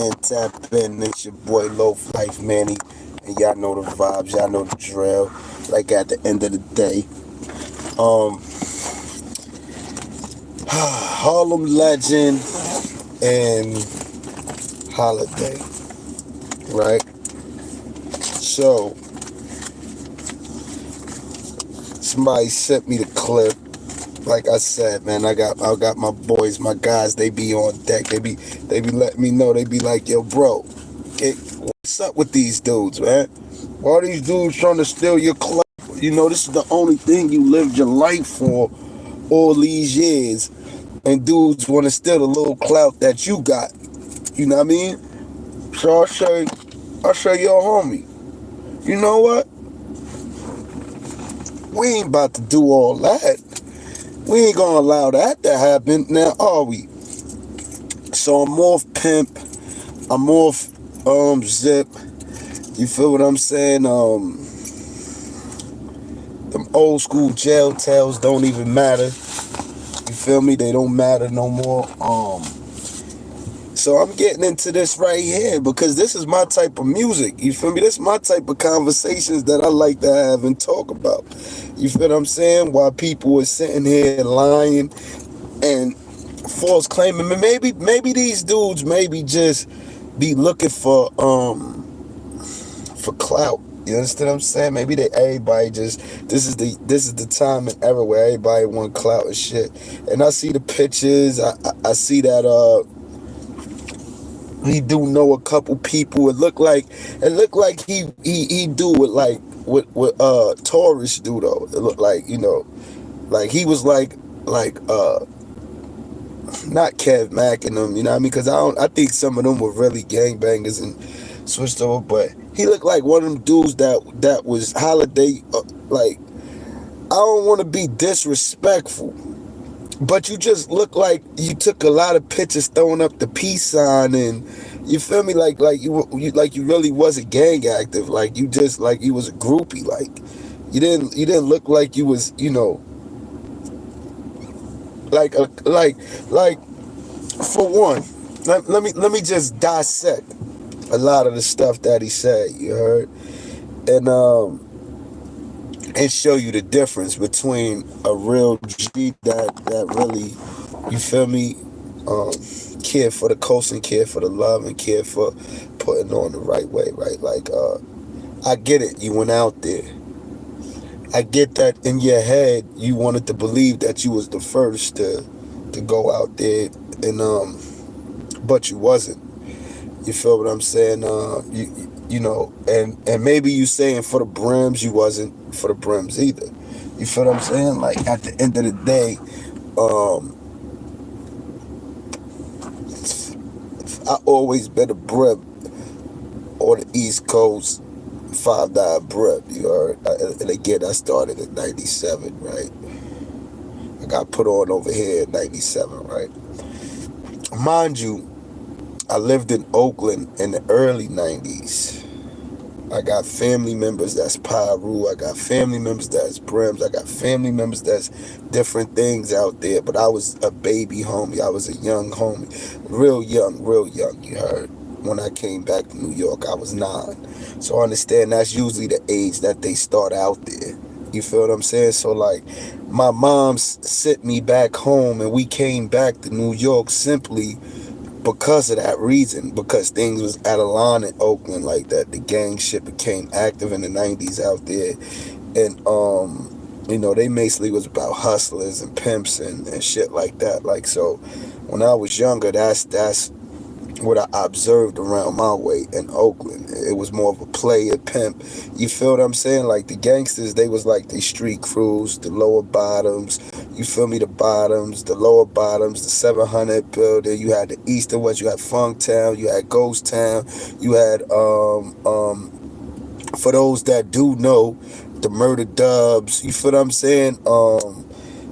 And tap in, it's your boy LoafLyfeManny, and y'all know the vibes, y'all know the drill. Like at the end of the day, um, Harlem legend and Holladay, right? So somebody sent me the clip. Like I said, man, I got my boys, my guys. They be on deck. They be letting me know. They be like, yo, bro, what's up with these dudes, man? Why are these dudes trying to steal your club? You know, this is the only thing you lived your life for all these years, and dudes want to steal the little clout that you got. You know what I mean? So I say, yo, homie, you know what? We ain't about to do all that. We ain't gonna allow that to happen. Now, are we? So I'm off pimp. I'm off zip. You feel what I'm saying? Them old school jail tales don't even matter. You feel me? They don't matter no more. So I'm getting into this right here because this is my type of music. You feel me? This is my type of conversations that I like to have and talk about. You feel what I'm saying? While people are sitting here lying and false claiming, maybe these dudes maybe just be looking for clout. You understand what I'm saying? Maybe everybody just this is the time and era where everybody want clout and shit. And I see the pictures. I see that he do know a couple people. It look like he do with like what tourists do though. It look like, you know, like he was like not Kev Mack and them, you know what I mean? Because I think some of them were really gangbangers and switched over, but he looked like one of them dudes that was Holladay. Like, I don't want to be disrespectful, but you just look like you took a lot of pictures throwing up the peace sign, and you feel me, like you really wasn't gang active, like you just like you was a groupie, like you didn't look like you was, you know, like for one, let me just dissect a lot of the stuff that he said. You heard, and show you the difference between a real G that really, you feel me, care for the coast and care for the love and care for putting on the right way, right? Like, I get it. You went out there. I get that in your head you wanted to believe that you was the first to go out there, and but you wasn't. You feel what I'm saying? You know, and maybe you saying for the brims, you wasn't for the brims either. You feel what I'm saying? Like at the end of the day, I always been a brim on the East Coast, 5'9" brim. You heard? And again, I started in '97, right? I got put on over here in '97, right? Mind you, I lived in Oakland in the early '90s. I got family members that's Pyru. I got family members that's Brims. I got family members that's different things out there. But I was a baby homie. I was a young homie. Real young, you heard. When I came back to New York, I was 9. So I understand that's usually the age that they start out there. You feel what I'm saying? So like, my mom sent me back home and we came back to New York simply because of that reason, because things was out of line in Oakland, like that. The gang shit became active in the '90s out there, and you know, they basically was about hustlers and pimps and shit like that. Like, so when I was younger, that's what I observed around my way in Oakland. It was more of a player pimp. You feel what I'm saying? Like the gangsters, they was like the street crews, the lower bottoms. You feel me? The bottoms, the lower bottoms, the 700 building. You had the East and West. You had Funktown. You had Ghost Town. You had for those that do know, the Murder Dubs. You feel what I'm saying?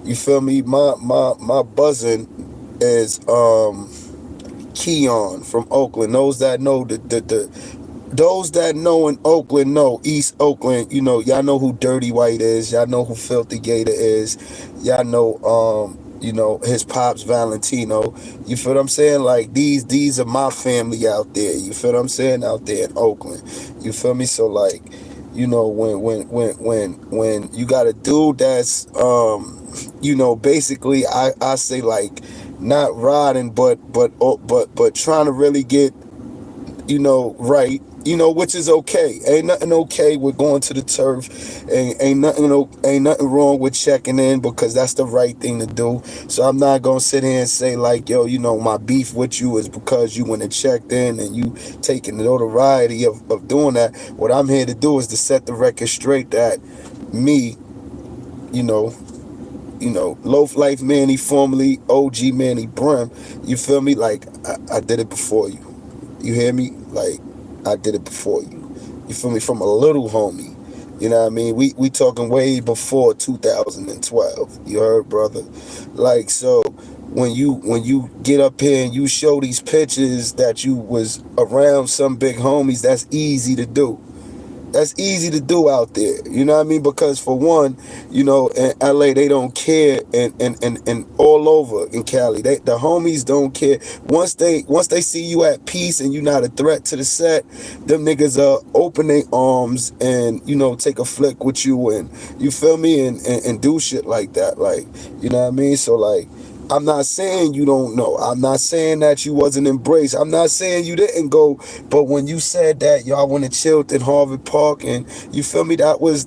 You feel me? My buzzing is Keon from Oakland. Those that know those that know in Oakland know East Oakland. You know, y'all know who Dirty White is. Y'all know who Filthy Gator is. Y'all know you know, his pops Valentino. You feel what I'm saying? Like these are my family out there. You feel what I'm saying? Out there in Oakland. You feel me? So like, you know, when you got a dude that's you know, basically I say like not riding but trying to really get, you know, right, you know, which is okay. Ain't nothing okay with going to the turf. Ain't nothing, you know, ain't nothing wrong with checking in, because that's the right thing to do. So I'm not gonna sit here and say like, yo, you know, my beef with you is because you went and checked in and you taking the notoriety of doing that. What I'm here to do is to set the record straight that me, you know, LoafLyfeManny, formerly OG Manny Brim, you feel me? Like I did it before you. You hear me? Like, I did it before you. You feel me? From a little homie. You know what I mean? We talking way before 2012. You heard, brother? Like, so when you get up here and you show these pictures that you was around some big homies, that's easy to do. That's easy to do out there. You know what I mean? Because for one, you know, in LA they don't care, and all over in Cali, the homies don't care. Once they see you at peace and you're not a threat to the set, them niggas open their arms and, you know, take a flick with you, and you feel me, and do shit like that. Like, you know what I mean? So like, I'm not saying you don't know. I'm not saying that you wasn't embraced. I'm not saying you didn't go. But when you said that y'all went and chilled in Harvard Park, and you feel me, that was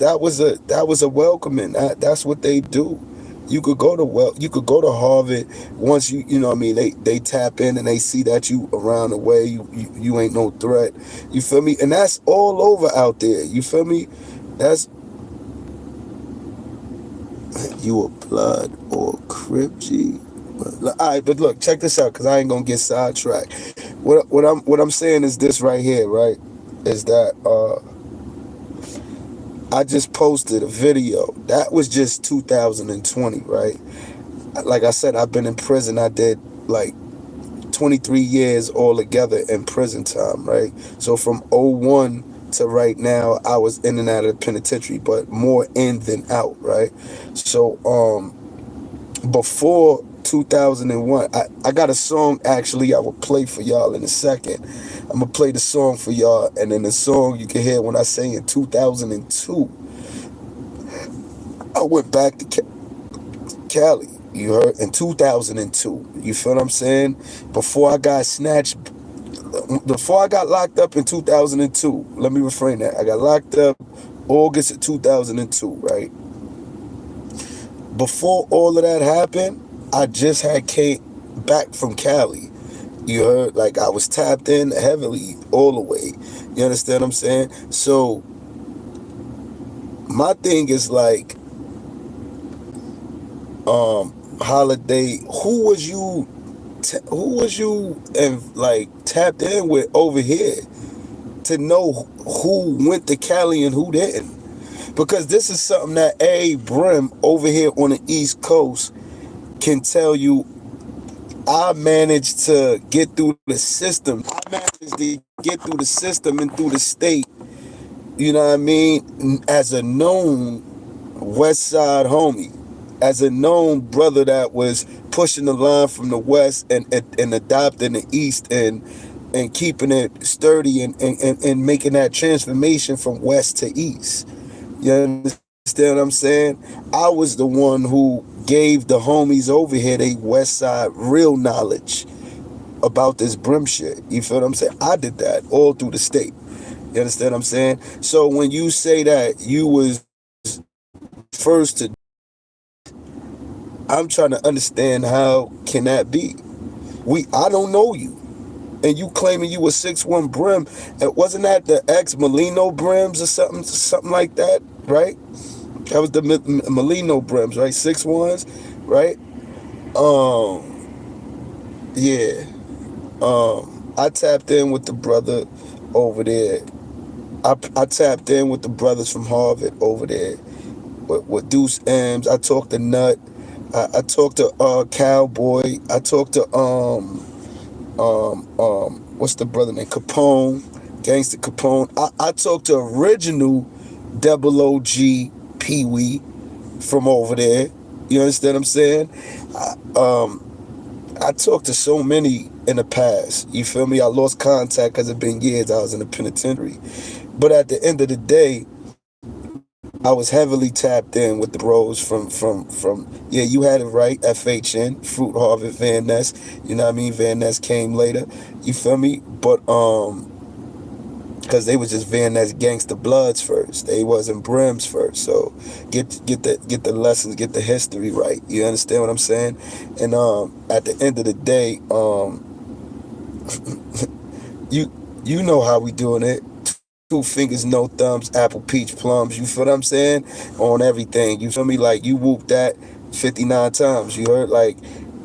a welcoming. That's what they do. You could go to Harvard once you know what I mean, they tap in and they see that you around the way, you ain't no threat. You feel me? And that's all over out there. You feel me? That's you a blood or Crip G. All right, but look, check this out, cause I ain't gonna get sidetracked. What I'm saying is this right here, right? Is that I just posted a video that was just 2020, right? Like I said, I've been in prison. I did like 23 years altogether in prison time, right? So from '01 to right now, I was in and out of the penitentiary, but more in than out, right? So before 2001, I got a song actually I will play for y'all in a second. I'm gonna play the song for y'all, and then the song you can hear when I say in 2002 I went back to Cali. You heard? In 2002. You feel what I'm saying? Before I got snatched, before I got locked up in 2002. Let me refrain that. I got locked up August of 2002, right? Before all of that happened, I just had came back from Cali. You heard? Like, I was tapped in heavily all the way. You understand what I'm saying? So my thing is like, Holladay, who was you and like tapped in with over here to know who went to Cali and who didn't? Because this is something that A Brim over here on the East Coast can tell you. I managed to get through the system. I managed to get through the system and through the state, you know what I mean, as a known West Side homie, as a known brother that was pushing the line from the West and adopting the East, and keeping it sturdy, and making that transformation from West to East. You understand what I'm saying? I was the one who gave the homies over here they West Side real knowledge about this Brim shit. You feel what I'm saying? I did that all through the state. You understand what I'm saying? So when you say that you was first to, I'm trying to understand how can that be? I don't know you. And you claiming you was 6'1" Brim. And wasn't that the ex-Molino Brims or something like that, right? That was the Molino Brims, right? 6'1s, right? Yeah. I tapped in with the brother over there. I tapped in with the brothers from Harvard over there with Deuce M's. I talked to Nut. I talked to Cowboy. I talked to what's the brother name? Capone, Gangster Capone. I talked to original Double OG Pee Wee from over there. You understand what I'm saying? I talked to so many in the past. You feel me? I lost contact because it been years I was in the penitentiary. But at the end of the day, I was heavily tapped in with the bros from yeah, you had it right, FHN, Fruit Harvest Van Ness. You know what I mean? Van Ness came later. You feel me? But because they was just Van Ness gangster bloods first. They wasn't Brims first. So get the lessons, get the history right. You understand what I'm saying? And at the end of the day, you know how we doing it. Two fingers, no thumbs, apple, peach, plums. You feel what I'm saying? On everything. You feel me? Like you whooped that 59 times. You heard? Like,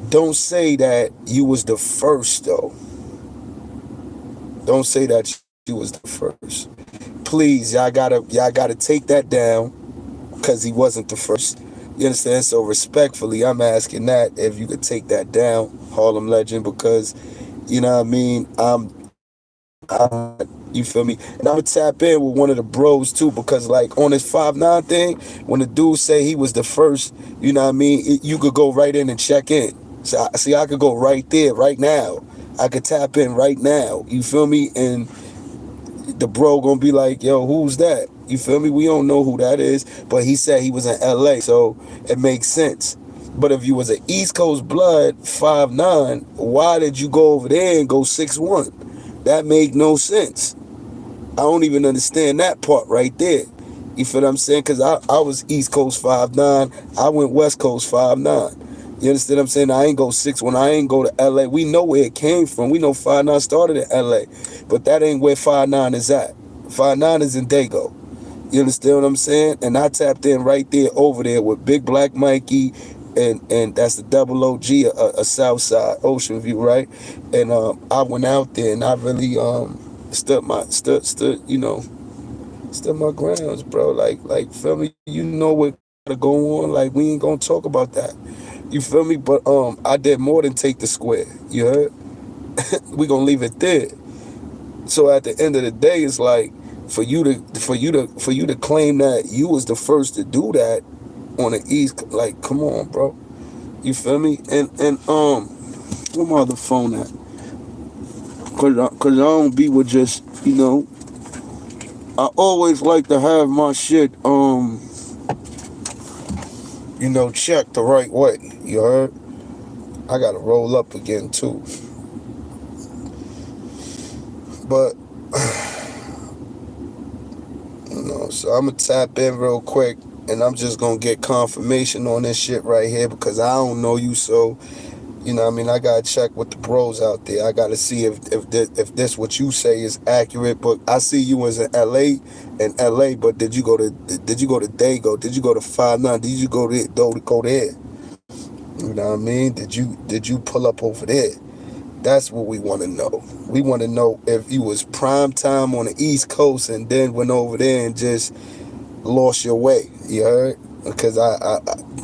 don't say that you was the first though. Don't say that you was the first. Please, y'all gotta take that down because he wasn't the first. You understand? So respectfully, I'm asking that if you could take that down, Harlem Legend, because you know what I mean. You feel me? And I'm gonna tap in with one of the bros too, because like on this 5'9" thing, when the dude say he was the first, you know what I mean, you could go right in and check in. So see, I could go right there, right now. I could tap in right now. You feel me? And the bro gonna be like, yo, who's that? You feel me? We don't know who that is, but he said he was in LA, so it makes sense. But if you was an East Coast blood 5'9", why did you go over there and go 6'1"? That make no sense. I don't even understand that part right there. You feel what I'm saying? Because I was East Coast 5'9". I went West Coast 5'9". You understand what I'm saying? I ain't go 6'1". I ain't go to LA. We know where it came from. We know 5'9" started in LA. But that ain't where 5'9" is at. 5'9" is in Dago. You understand what I'm saying? And I tapped in right there over there with Big Black Mikey, and that's the double OG, a Southside Ocean View, right? And I went out there and I really stood my grounds, bro. Like feel me? You know what gotta go on. Like we ain't gonna talk about that. You feel me? But I did more than take the square. You heard? We gonna leave it there. So at the end of the day, it's like for you to claim that you was the first to do that on the East, like come on, bro. You feel me? And where my other phone at? Cause I don't be with just, you know. I always like to have my shit checked the right way. You heard? I gotta roll up again too. But so I'm gonna tap in real quick and I'm just gonna get confirmation on this shit right here because I don't know you, so you know what I mean, I gotta check with the bros out there. I gotta see if this what you say is accurate. But I see you was in LA, but did you go to Dago? Did you go to 5'9"? Did you go there? You know what I mean? Did you pull up over there? That's what we want to know. We want to know if you was prime time on the East Coast and then went over there and just lost your way. You heard? Because I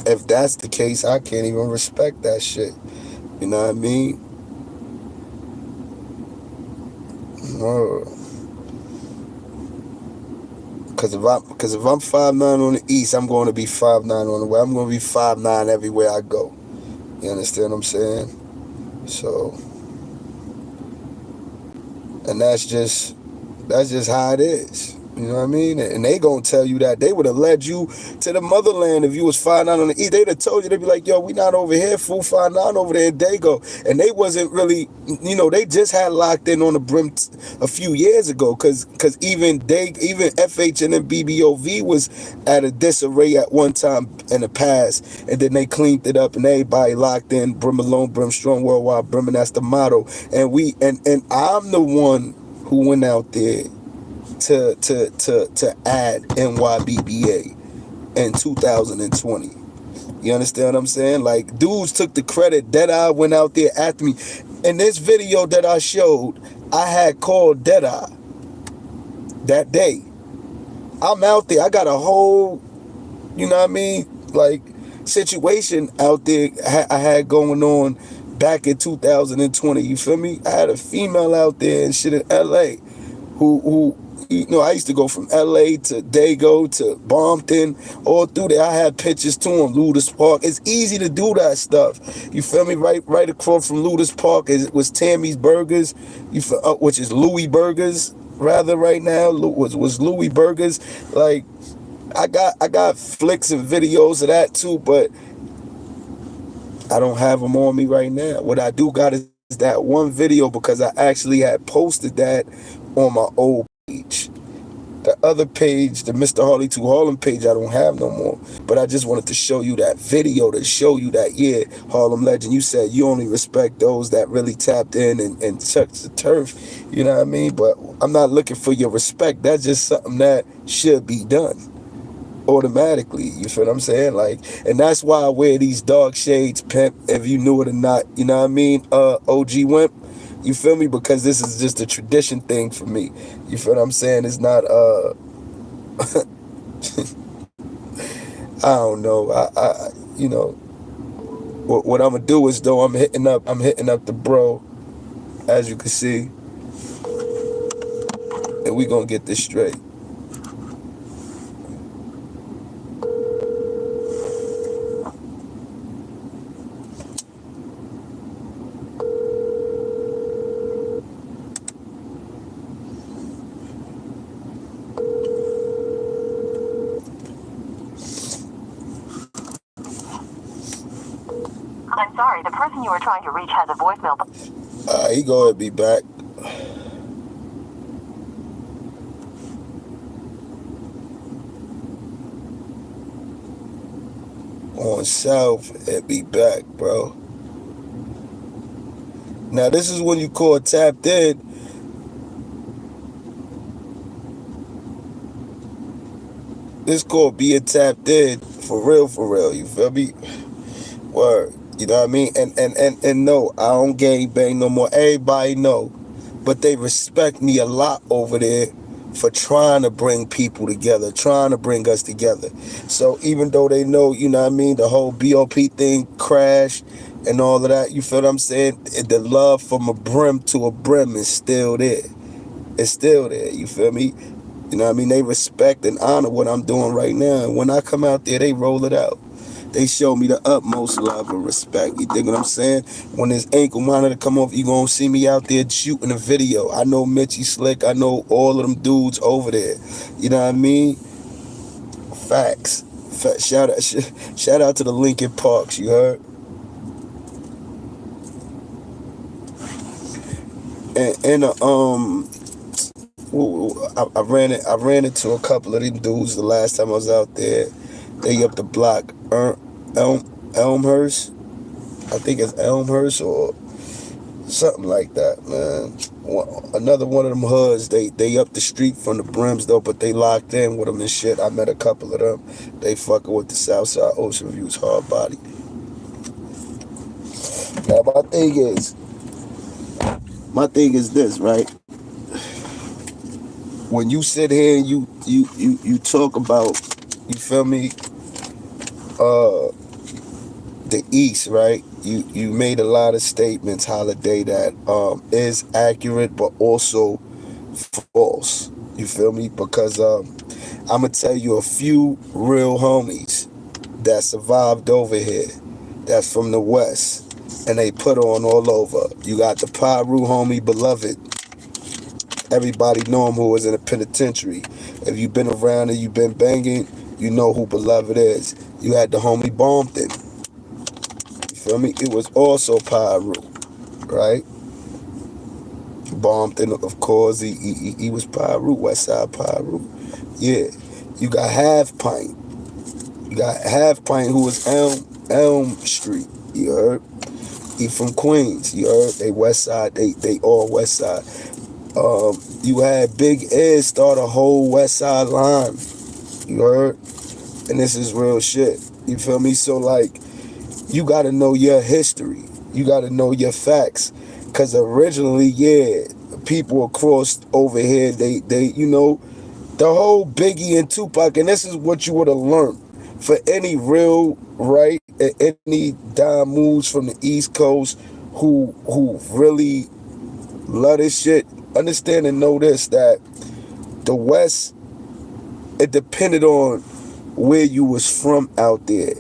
if that's the case, I can't even respect that shit. You know what I mean? Because if I'm 5'9" on the East, I'm going to be 5'9" on the West. I'm going to be 5'9" everywhere I go. You understand what I'm saying? So, and that's just how it is. You know what I mean? And they gonna tell you that. They would have led you to the motherland if you was 5'9" on the East. They'd have told you, they'd be like, yo, we not over here, fool, 5'9" over there in Dago. And they wasn't really, they just had locked in on the Brim a few years ago, cause even FHN and BBOV was at a disarray at one time in the past, and then they cleaned it up and everybody locked in, Brim alone, Brim strong, worldwide Brim, and that's the motto. And and I'm the one who went out there to add NYBBA in 2020. You understand what I'm saying? Like, dudes took the credit. Deadeye went out there after me. In this video that I showed, I had called Deadeye that day. I'm out there. I got a whole, you know what I mean, like, situation out there I had going on back in 2020. You feel me? I had a female out there and shit in LA who You know, I used to go from LA to Dago to Bompton, all through there. I had pictures to them, Ludus Park. It's easy to do that stuff. You feel me? Right across from Ludus Park was Tammy's Burgers, which is Louis Burgers, rather, right now. Was Louis Burgers. Like, I got flicks and videos of that too, but I don't have them on me right now. What I do got is that one video, because I actually had posted that on my old page. The other page, the Mr. Harley 2 Harlem page, I don't have no more. But I just wanted to show you that video to show you that, yeah, Harlem Legend, you said you only respect those that really tapped in and touched the turf. You know what I mean? But I'm not looking for your respect. That's just something that should be done automatically. You feel what I'm saying? Like, and that's why I wear these dark shades, pimp, if you knew it or not. You know what I mean? OG Wimp. You feel me? Because this is just a tradition thing for me. You feel what I'm saying? It's not I don't know. I you know, what I'm gonna do is, though, I'm hitting up the bro, as you can see, and we gonna get this straight. I'm sorry, the person you were trying to reach has a voicemail. He gonna be back. On South and be back, bro. Now this is when you call tapped in. This called being tapped in for real. You feel me? Word. You know what I mean? And no, I don't gang bang no more. Everybody know. But they respect me a lot over there for trying to bring people together, trying to bring us together. So even though they know, you know what I mean, the whole BOP thing crashed and all of that, you feel what I'm saying? The love from a brim to a brim is still there. It's still there, you feel me? You know what I mean? They respect and honor what I'm doing right now. And when I come out there, they roll it out. They show me the utmost love and respect. You dig what I'm saying? When this ankle monitor come off, you gonna see me out there shooting a video. I know Mitchie Slick. I know all of them dudes over there. You know what I mean? Facts. Shout out to the Lincoln Parks. You heard? And I ran into a couple of them dudes the last time I was out there. They up the block, Elmhurst. I think it's Elmhurst or something like that, man. Another one of them hoods. They up the street from the Brims though, but they locked in with them and shit. I met a couple of them. They fucking with the Southside Ocean Views hard body. Now my thing is this, right? When you sit here and you talk about, you feel me, the East, right? You made a lot of statements, Holladay, that is accurate but also false. You feel me? Because I'm gonna tell you a few real homies that survived over here, that's from the West, and they put on all over. You got the Pyru homie, Beloved. Everybody know him who was in the penitentiary. If you've been around and you've been banging, you know who Beloved is. You had the homie Bompton. You feel me? It was also Pyru, right? Bompton, of course, he was Pyru, Westside Pyru. Yeah. You got Half Pint. You got Half Pint, who was Elm Street. You heard? He from Queens. You heard? They Westside. They all Westside. You had Big Ed start a whole Westside line. You heard? And this is real shit. You feel me? So, like, you got to know your history. You got to know your facts. Because originally, yeah, people across over here, they you know, the whole Biggie and Tupac, and this is what you would have learned. For any real, right, any dime moves from the East Coast who really love this shit, understand and know this, that The West, it depended on where you was from out there,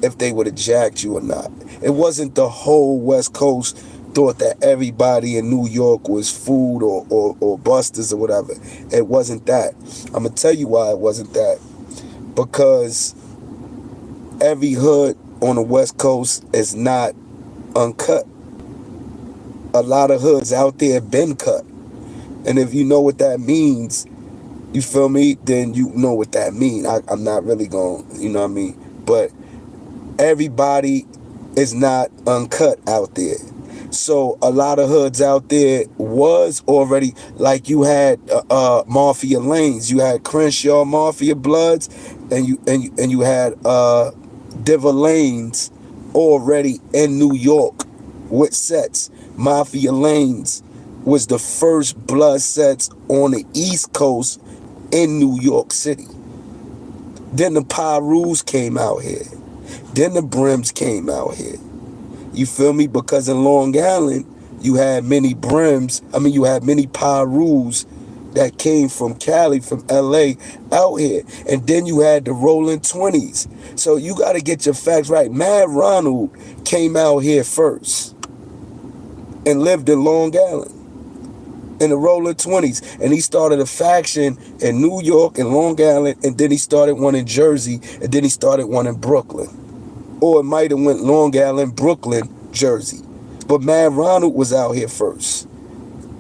if they would have jacked you or not. It wasn't the whole West Coast thought that everybody in New York was food or busters or whatever. It wasn't that. I'm going to tell you why it wasn't that. Because every hood on the West Coast is not uncut. A lot of hoods out there been cut. And if you know what that means, you feel me, then you know what that means. I'm not really going, you know what I mean? But everybody is not uncut out there. So a lot of hoods out there was already, like you had Mafia Lanes, you had Crenshaw Mafia Bloods, and you had Diva Lanes already in New York with sets. Mafia Lanes was the first blood sets on the East Coast in New York City. Then the Pyrus came out here. Then the Brims came out here. You feel me? Because in Long Island, you had many Brims. You had many Pyrus that came from Cali, from LA, out here. And then you had the Rolling 20s. So you got to get your facts right. Mad Ronald came out here first and lived in Long Island in the Rolling 20s. And he started a faction in New York and Long Island, and then he started one in Jersey, and then he started one in Brooklyn. Or it might have went Long Island, Brooklyn, Jersey. But Mad Ronald was out here first.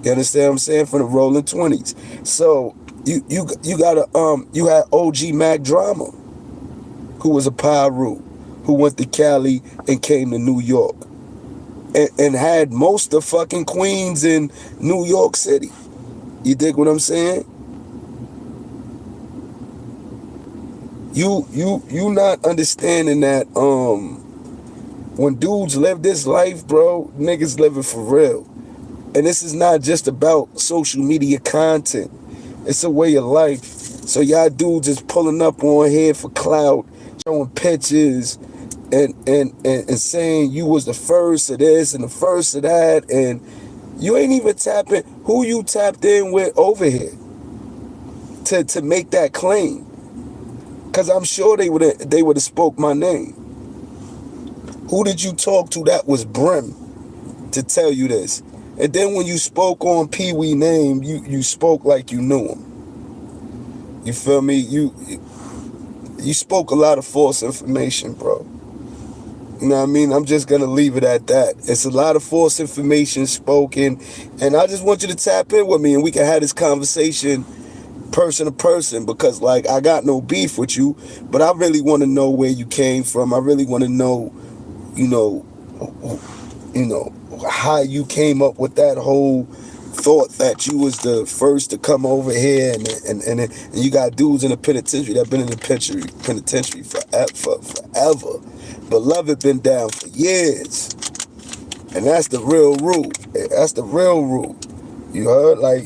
You understand what I'm saying? From the Rolling 20s. So you had OG Mac Drama, who was a Pyru, who went to Cali and came to New York. And had most of fucking Queens in New York City. You dig what I'm saying? You not understanding that when dudes live this life, bro, niggas living for real. And this is not just about social media content. It's a way of life. So y'all dudes is pulling up on here for clout, showing pictures, and saying you was the first of this and the first of that, and you ain't even tapping who you tapped in with over here to make that claim. Cause I'm sure they would have spoke my name. Who did you talk to that was Brim to tell you this? And then when you spoke on Pee Wee name, you spoke like you knew him. You feel me? You spoke a lot of false information, bro. You know what I mean? I'm just going to leave it at that. It's a lot of false information spoken. And I just want you to tap in with me and we can have this conversation person to person. Because, like, I got no beef with you. But I really want to know where you came from. I really want to know, you know, how you came up with that whole thought that you was the first to come over here. And you got dudes in the penitentiary that been in the penitentiary forever. Beloved been down for years. And that's the real rule. That's the real rule. You heard? Like,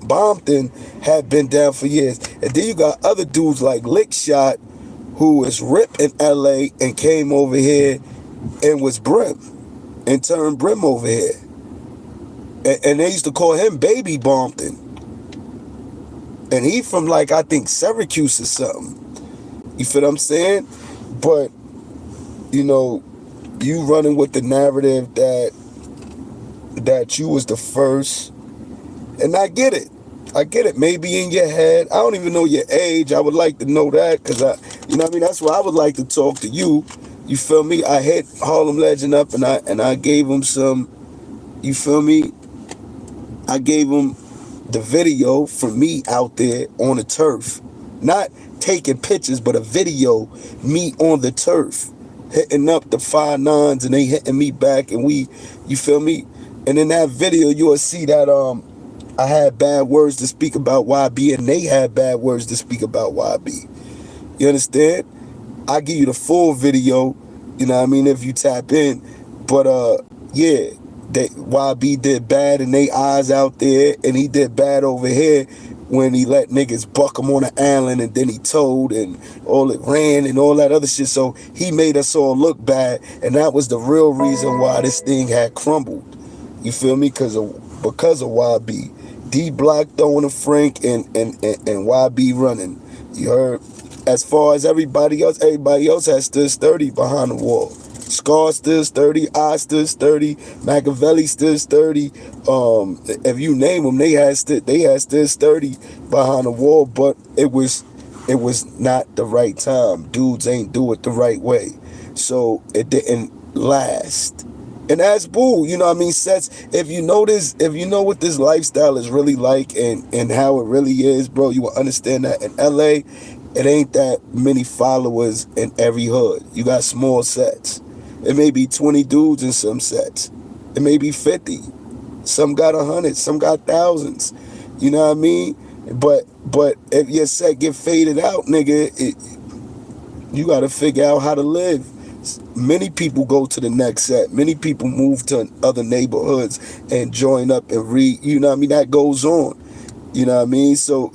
Bompton had been down for years. And then you got other dudes like Lickshot, who was ripped in LA and came over here and was Brim. And turned Brim over here. And they used to call him Baby Bompton. And he from, like, I think Syracuse or something. You feel what I'm saying? But, you know, you running with the narrative that you was the first. And I get it. I get it. Maybe in your head. I don't even know your age. I would like to know that because you know what I mean? That's why I would like to talk to you. You feel me? I hit Harlem Legend up and I gave him some, you feel me? I gave him the video from me out there on the turf. Not taking pictures, but a video, me on the turf, hitting up the 5'9s and they hitting me back and you feel me? And in that video, you'll see that I had bad words to speak about YB and they had bad words to speak about YB. You understand? I give you the full video, you know what I mean, if you tap in. But yeah, YB did bad in they eyes out there and he did bad over here when he let niggas buck him on the island and then he told and all it ran and all that other shit. So he made us all look bad and that was the real reason why this thing had crumbled. You feel me? Because of YB. D Block throwing a Frank, and YB running. You heard? As far as everybody else has stood sturdy behind the wall. Scar stood sturdy, I stood sturdy, Machiavelli stood sturdy. If you name them, they had stood sturdy behind the wall, but it was not the right time. Dudes ain't do it the right way, so it didn't last. And that's boo, you know what I mean? Sets, if you know what this lifestyle is really like and how it really is, bro, you will understand that in LA, it ain't that many followers in every hood. You got small sets. It may be 20 dudes in some sets. It may be 50. Some got 100, some got thousands. You know what I mean? But if your set get faded out, nigga, you got to figure out how to live. Many people go to the next set. Many people move to other neighborhoods and join up and read. You know what I mean? That goes on. You know what I mean? So,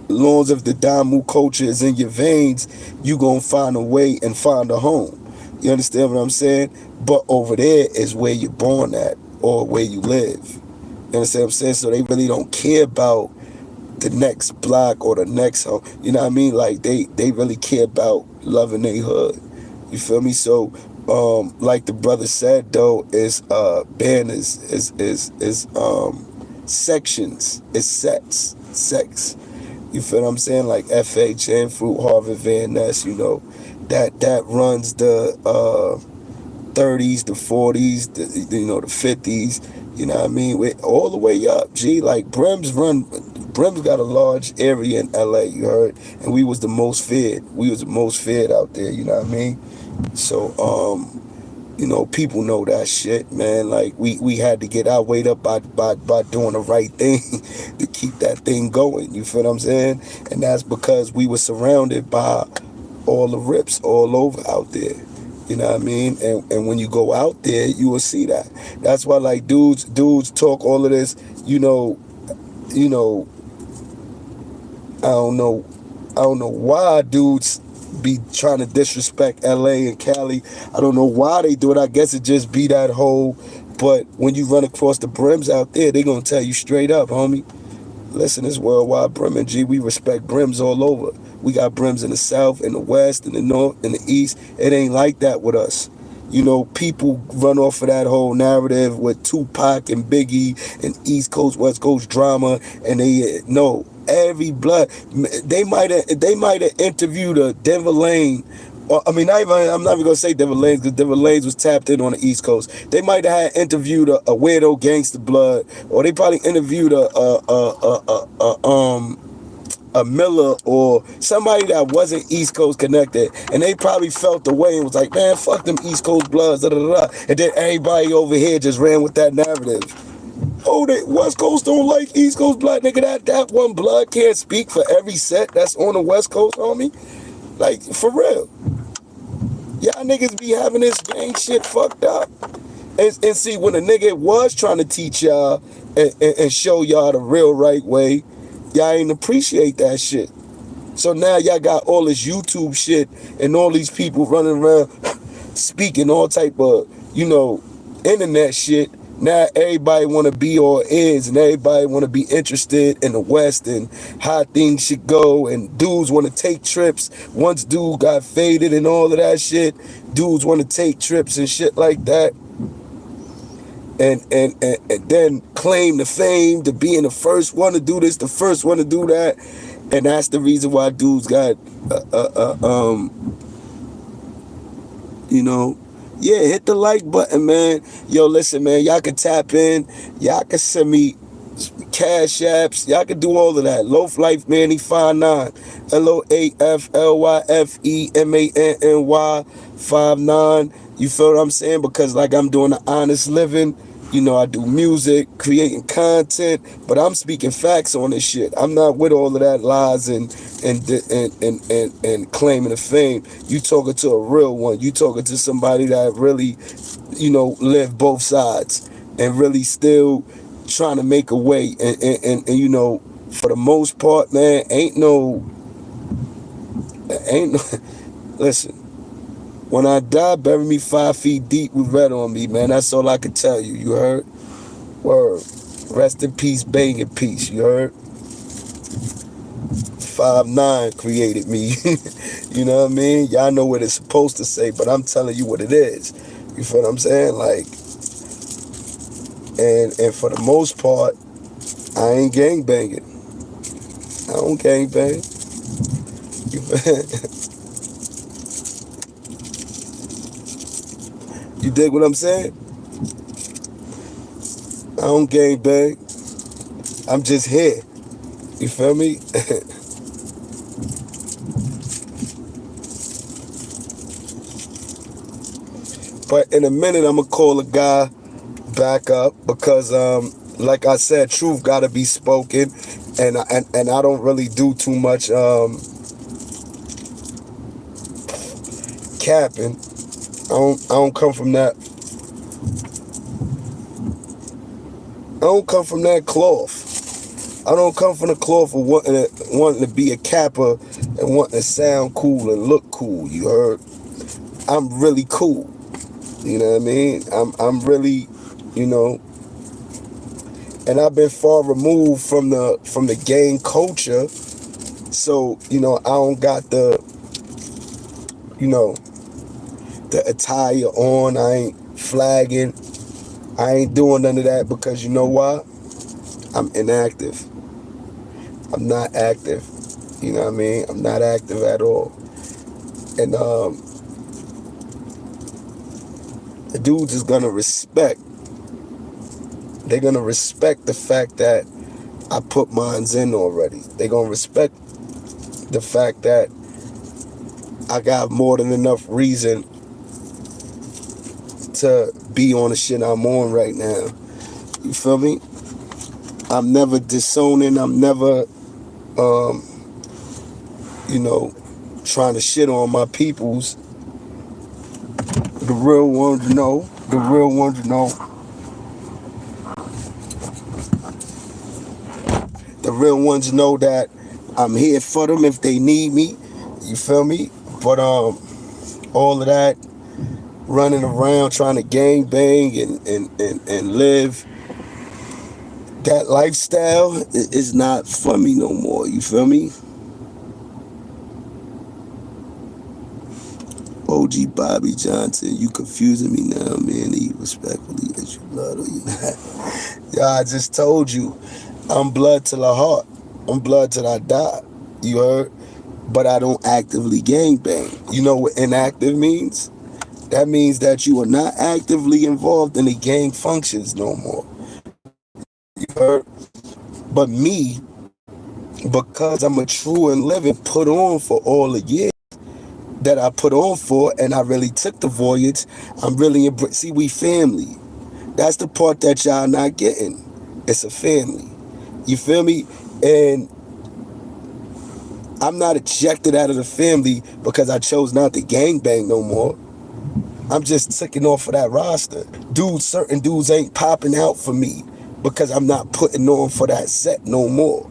long as if the Damu culture is in your veins, you going to find a way and find a home. You understand what I'm saying? But over there is where you're born at or where you live. You understand what I'm saying? So they really don't care about the next block or the next home. You know what I mean? Like they really care about loving their hood. You feel me? So, like the brother said though, is banners is sections, it's sets, sex. You feel what I'm saying? Like FHN, Fruit, Harvard, Van Ness. That runs the 30s, the 40s, the 50s. You know what I mean? All the way up. Like Brim's got a large area in LA. You heard? And we was the most feared. We was the most feared out there. You know what I mean? So, people know that shit, man. Like we had to get our weight up by doing the right thing to keep that thing going. You feel what I'm saying? And that's because we were surrounded by all the rips all over out there. You know what I mean? And when you go out there, you will see that. That's why like dudes talk all of this, I don't know why dudes be trying to disrespect LA and Cali. I don't know why they do it. I guess it just be that whole, but when you run across the brims out there, they gonna tell you straight up, homie. Listen, it's worldwide brimming, G. We respect brims all over. We got brims in the South, in the West, in the North, in the East. It ain't like that with us. People run off of that whole narrative with Tupac and Biggie and East Coast, West Coast drama, and they know every blood. They might have interviewed a Denver Lane. I'm not even gonna say Denver Lanes because Denver Lanes was tapped in on the East Coast. They might have had interviewed a weirdo gangster blood, or they probably interviewed a Miller or somebody that wasn't East Coast connected, and they probably felt the way and was like, man, fuck them East Coast bloods, da da da. And then everybody over here just ran with that narrative. Oh, the West Coast don't like East Coast blood, nigga. That one blood can't speak for every set that's on the West Coast, homie. Like, for real. Y'all niggas be having this gang shit fucked up. And see, when a nigga was trying to teach y'all and show y'all the real right way, y'all ain't appreciate that shit. So now y'all got all this YouTube shit and all these people running around speaking all type of, internet shit. Now everybody want to be or is, and everybody want to be interested in the West and how things should go, and dudes want to take trips. Once dude got faded and all of that shit, dudes want to take trips and shit like that. And then claim the fame to being the first one to do this, the first one to do that. And that's the reason why dudes got, yeah, hit the like button, man. Yo, listen, man, y'all can tap in. Y'all can send me cash apps. Y'all can do all of that. LoafLyfeManny 59. LoafLyfeManny 59. You feel what I'm saying? Because like I'm doing an honest living. I do music, creating content, but I'm speaking facts on this shit. I'm not with all of that lies and claiming the fame. You talking to a real one. You talking to somebody that really, live both sides and really still trying to make a way. And for the most part, man, ain't no. Listen. When I die, bury me 5 feet deep with red on me, man. That's all I can tell you. You heard? Word. Rest in peace, bang in peace, you heard? 5'9" created me. You know what I mean? Y'all know what it's supposed to say, but I'm telling you what it is. You feel what I'm saying? Like, and for the most part, I ain't gang banging. I don't gang bang. You You dig what I'm saying? I don't gang bang. I'm just here. You feel me? But in a minute, I'm gonna call a guy back up because, like I said, truth gotta be spoken, and I don't really do too much capping. I don't come from that. I don't come from that cloth. I don't come from the cloth of wanting to be a capper and wanting to sound cool and look cool. You heard? I'm really cool. You know what I mean? I'm really, you know, and I've been far removed from the gang culture. So, you know, I don't got the, you know, the attire on. I ain't flagging. I ain't doing none of that because you know why? I'm inactive. I'm not active. You know what I mean? I'm not active at all. And the dudes is gonna respect. They're gonna respect the fact that I put mines in already. They're gonna respect the fact that I got more than enough reason to be on the shit I'm on right now. You feel me? I'm never disowning. I'm never, you know, trying to shit on my peoples. The real ones know. The real ones know. The real ones know that I'm here for them if they need me. You feel me? But all of that running around trying to gang bang and live that lifestyle is not for me no more. You feel me? OG Bobby Johnson, you confusing me now, man. Respectfully, is you blood or you not? Yeah, I just told you, I'm blood till I heart. I'm blood till I die. You heard? But I don't actively gang bang. You know what inactive means? That means that you are not actively involved in the gang functions no more. You heard? But me, because I'm a true and living put on for all the years that I put on for, and I really took the voyage, I'm really see, we family. That's the part that y'all not getting. It's a family. You feel me? And I'm not ejected out of the family because I chose not to gangbang no more. I'm just taking off of that roster. Certain dudes ain't popping out for me because I'm not putting on for that set no more.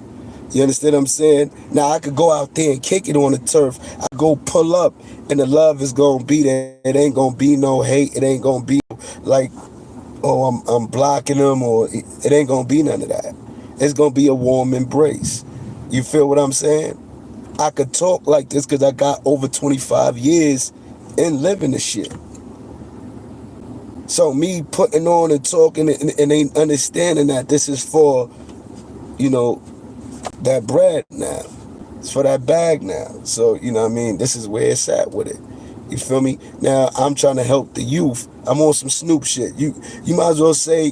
You understand what I'm saying? Now I could go out there and kick it on the turf. I go pull up and the love is gonna be there. It ain't gonna be no hate. It ain't gonna be like, oh, I'm blocking them, or it ain't gonna be none of that. It's gonna be a warm embrace. You feel what I'm saying? I could talk like this because I got over 25 years in living the shit. So me putting on and talking and ain't understanding that this is for, you know, that bread now. It's for that bag now. So, you know what I mean? This is where it's at with it. You feel me? Now, I'm trying to help the youth. I'm on some Snoop shit. You might as well say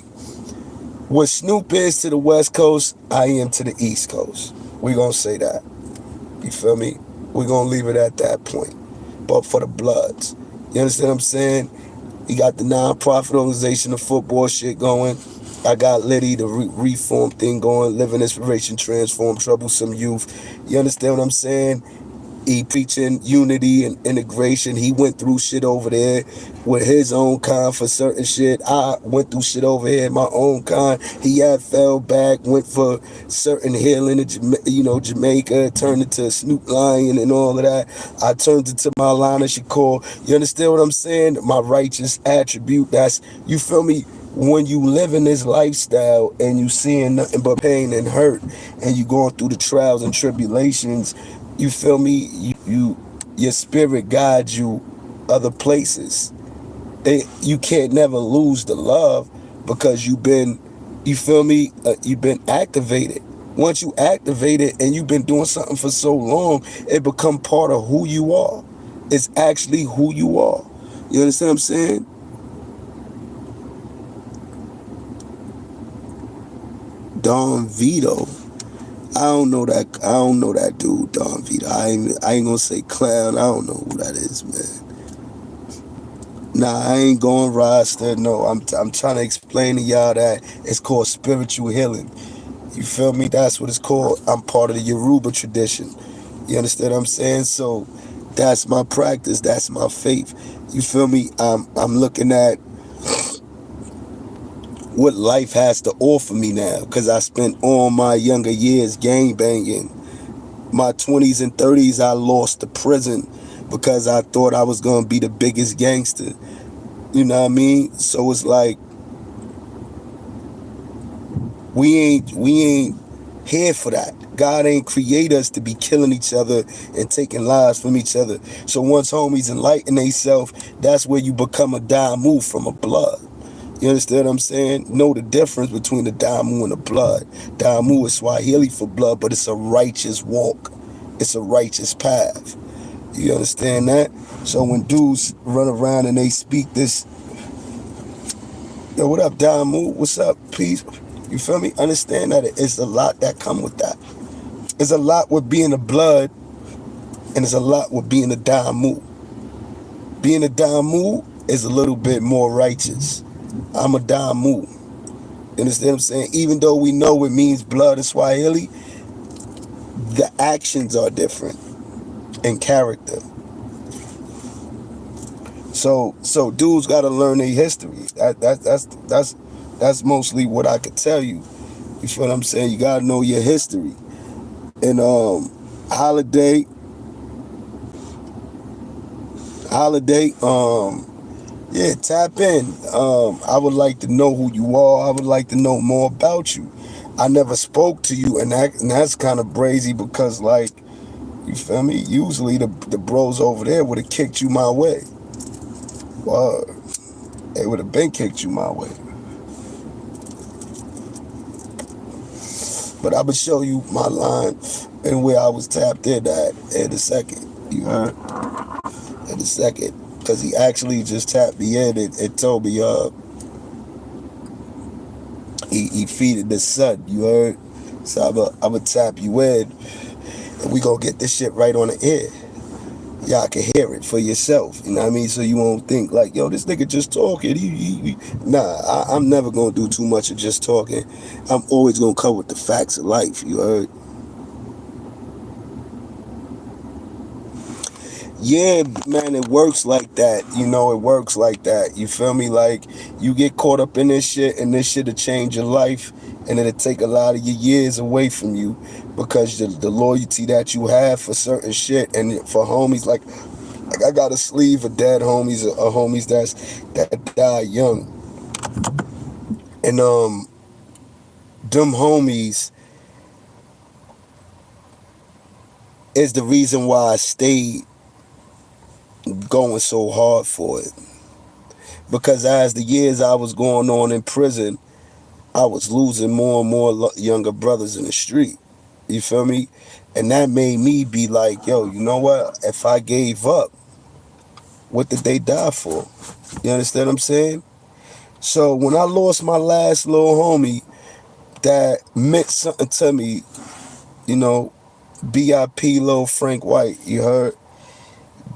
what Snoop is to the West Coast, I am to the East Coast. We gonna say that. You feel me? We gonna leave it at that point. But for the Bloods. You understand what I'm saying? You got the non-profit organization, the football shit going. I got Liddy, the reform thing going, living inspiration, transform, troublesome youth. You understand what I'm saying? He preaching unity and integration. He went through shit over there with his own kind for certain shit. I went through shit over here in my own kind. He had fell back, went for certain healing in Jamaica, turned into Snoop Lion and all of that. I turned into my line of Shakur. You understand what I'm saying? My righteous attribute. That's, you feel me? when you live in this lifestyle and you seeing nothing but pain and hurt, and you going through the trials and tribulations, you feel me? Your spirit guides you other places. You can't never lose the love because you've been, you feel me? You've been activated. Once you activate it and you've been doing something for so long, it become part of who you are. It's actually who you are. You understand what I'm saying? Don Vito. I don't know that. I don't know that dude, Don Vito. I ain't gonna say clown. I don't know who that is, man. Nah, I ain't going Rasta. No, I'm trying to explain to y'all that it's called spiritual healing. You feel me? That's what it's called. I'm part of the Yoruba tradition. You understand what I'm saying? So that's my practice. That's my faith. You feel me? I'm looking at what life has to offer me now, because I spent all my younger years gang banging. My 20s and 30s, I lost to prison because I thought I was gonna be the biggest gangster. You know what I mean? So it's like we ain't here for that. God ain't create us to be killing each other and taking lives from each other. So once homies enlighten themselves, that's where you become a Damu from a blood. You understand what I'm saying? Know the difference between the Damu and the blood. Damu is Swahili for blood, but it's a righteous walk. It's a righteous path. You understand that? So when dudes run around and they speak this, yo, what up, Damu? What's up? Peace. You feel me? Understand that it's a lot that come with that. It's a lot with being a blood, and it's a lot with being a Damu. Being a Damu is a little bit more righteous. I'm a Damu. You understand what I'm saying? Even though we know it means blood in Swahili, the actions are different in character. So dudes gotta learn their history. That's mostly what I could tell you. You feel what I'm saying? You gotta know your history. And Holladay, yeah, tap in. I would like to know who you are. I would like to know more about you. I never spoke to you, and that's kind of brazy because, like, you feel me? Usually the bros over there would have kicked you my way. They would have been kicked you my way. But I would show you my line and where I was tapped in at in a second. You heard? In a second. Because he actually just tapped me in and told me he feeded the sun. You heard? So I'm going to tap you in, and we going to get this shit right on the air. Y'all can hear it for yourself. You know what I mean? So you won't think like, yo, this nigga just talking. Nah, I'm never going to do too much of just talking. I'm always going to come with the facts of life. You heard? Yeah, man, it works like that. You know, it works like that. You feel me? Like, you get caught up in this shit, and this shit'll change your life, and it'll take a lot of your years away from you because the loyalty that you have for certain shit and for homies, like I got a sleeve of dead homies, homies that died young, and them homies is the reason why I stayed going so hard for it. Because as the years I was going on in prison, I was losing more and more younger brothers in the street. You feel me? And that made me be like, yo, you know what? If I gave up, what did they die for? You understand what I'm saying? So when I lost my last little homie that meant something to me, you know, BIP Lil Frank White, you heard?